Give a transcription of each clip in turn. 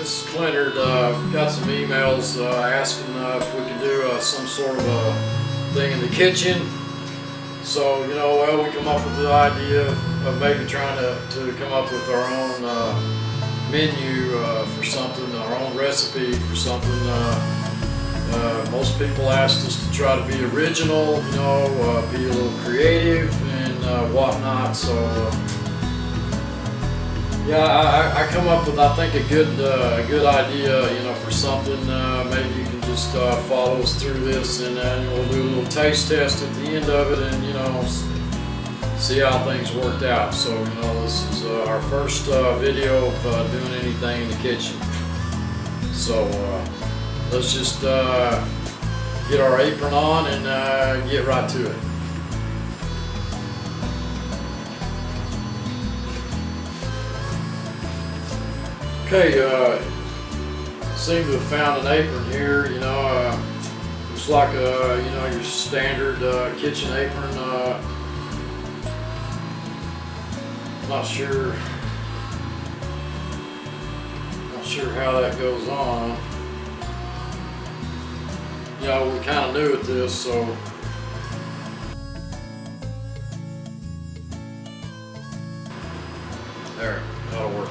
this is Klynard. Got some emails asking if we can do some sort of a thing in the kitchen. So, you know, well, we come up with the idea of maybe trying to come up with our own menu for something, our own recipe for something. Most people asked us to try to be original, you know, be a little creative and whatnot. So, yeah, I come up with, I think, a good idea, you know, for something. Maybe you can just follow us through this, and then we'll do a little taste test at the end of it, and, you know, see how things worked out. So, you know, this is our first video of doing anything in the kitchen. So let's just get our apron on and get right to it. Okay, seem to have found an apron here. You know, looks like you know, your standard kitchen apron. Not sure how that goes on. You know, we're kind of new at this, so there, that'll work.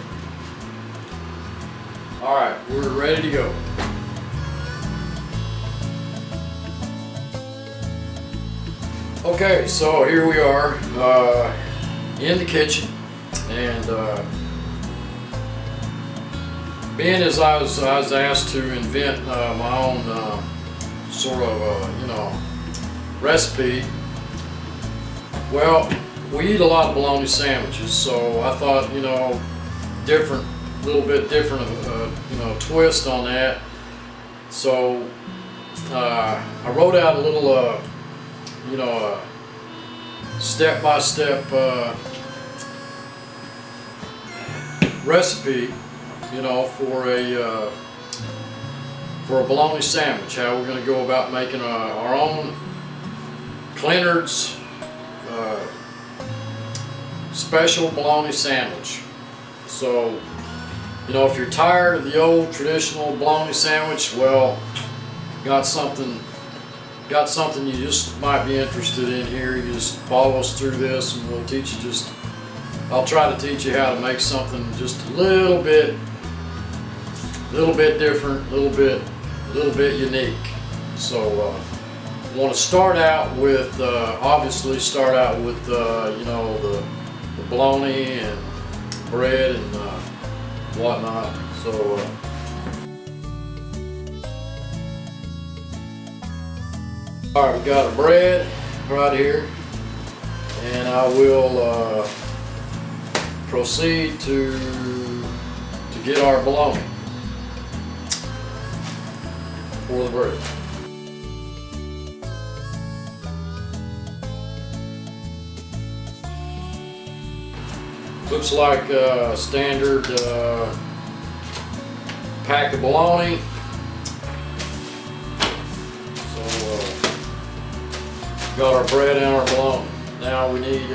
All right, we're ready to go. Okay, so here we are in the kitchen, and being as I was asked to invent my own sort of you know, recipe. Well, we eat a lot of bologna sandwiches, so I thought, you know, little bit different, you know, twist on that. So I wrote out a little, you know, step-by-step recipe, you know, for a bologna sandwich. How we're going to go about making our own Klynard's special bologna sandwich. So, you know, if you're tired of the old traditional bologna sandwich, well, got something you just might be interested in here. You just follow us through this, and we'll teach you I'll try to teach you how to make something just a little bit different, a little bit unique. So want to start out with, obviously you know, the bologna and bread and whatnot. So all right, we got our bread right here, and I will proceed to get our bologna for the bread. Looks like a standard pack of bologna. So got our bread and our bologna. Now we need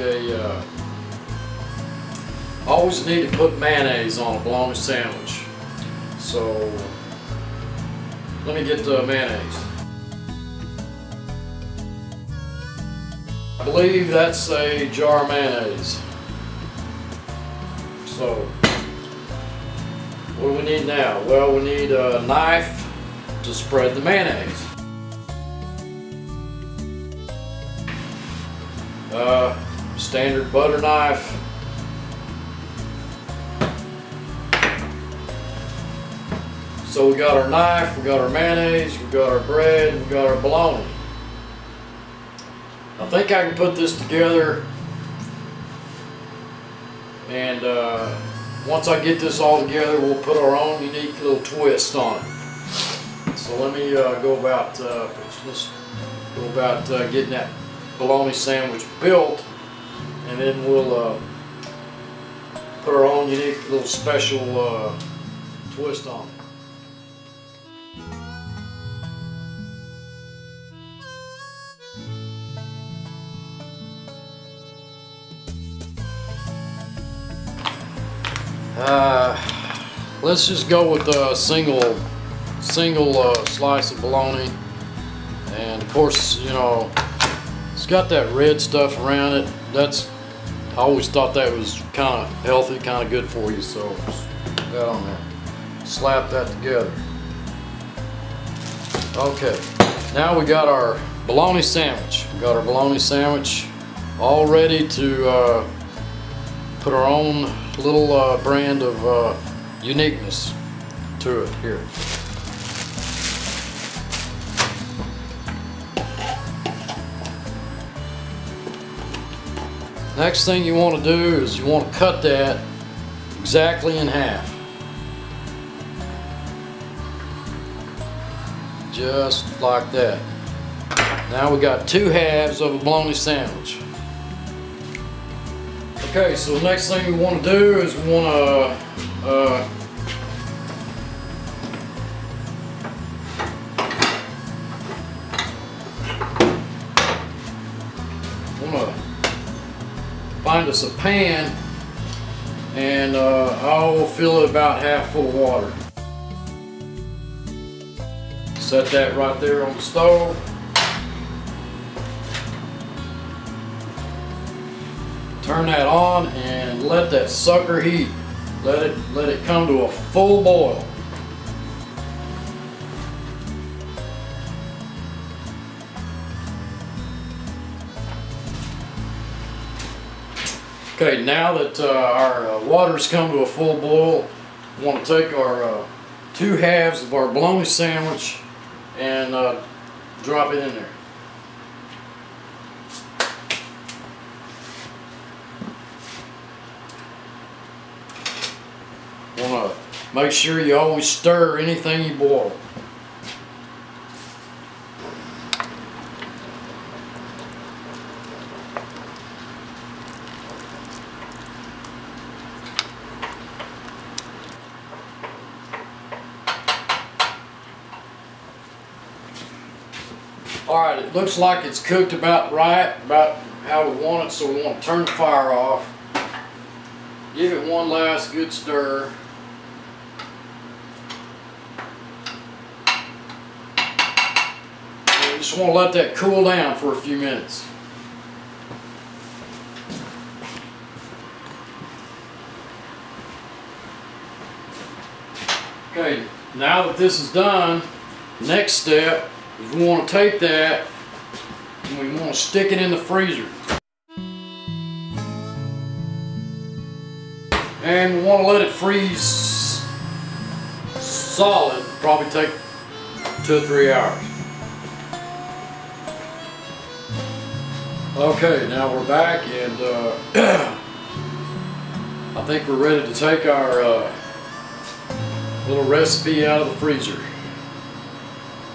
always need to put mayonnaise on a bologna sandwich. So let me get the mayonnaise. I believe that's a jar of mayonnaise. So what do we need now? Well, we need a knife to spread the mayonnaise. Standard butter knife. So we got our knife, we got our mayonnaise, we got our bread, we got our bologna. I think I can put this together, and once I get this all together, we'll put our own unique little twist on it. So let me go about getting that bologna sandwich built, and then we'll put our own unique little special twist on it. let's just go with a single slice of bologna. And of course, you know, it's got that red stuff around it. I always thought that was kind of healthy, kind of good for you. So just put that on there. Slap that together. Okay, now we got our bologna sandwich. We got our bologna sandwich all ready to put our own little brand of uniqueness to it here. Next thing you want to do is you want to cut that exactly in half. Just like that. Now we got 2 halves of a bologna sandwich. Okay, so the next thing we want to do is we want to find us a pan, and I'll fill it about half full of water. Set that right there on the stove. Turn that on and let that sucker heat. Let it come to a full boil. Okay, now that our water's come to a full boil, we want to take our 2 halves of our bologna sandwich and drop it in there. Want to make sure you always stir anything you boil. Alright, it looks like it's cooked about right, about how we want it, so we want to turn the fire off. Give it one last good stir. And you just want to let that cool down for a few minutes. Okay, now that this is done, next step is we want to take that and we want to stick it in the freezer. And we want to let it freeze solid, probably take 2 or 3 hours. Okay, now we're back, and I think we're ready to take our little recipe out of the freezer.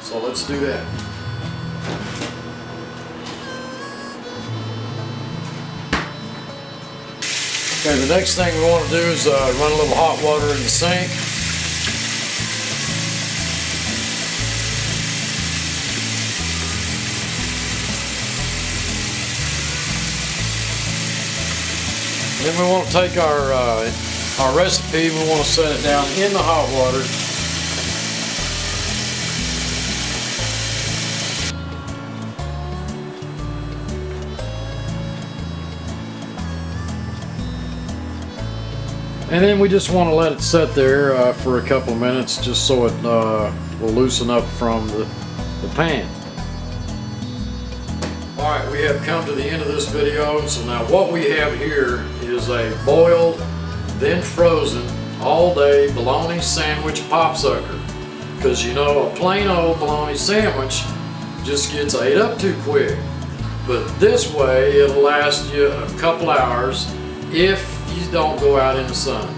So let's do that. Okay, the next thing we want to do is run a little hot water in the sink. Then we want to take our recipe, we want to set it down in the hot water. And then we just want to let it sit there for a couple of minutes, just so it will loosen up from the pan. Alright, we have come to the end of this video. So now what we have here is a boiled, then frozen, all day bologna sandwich popsucker. Because you know, a plain old bologna sandwich just gets ate up too quick. But this way it'll last you a couple hours if you don't go out in the sun.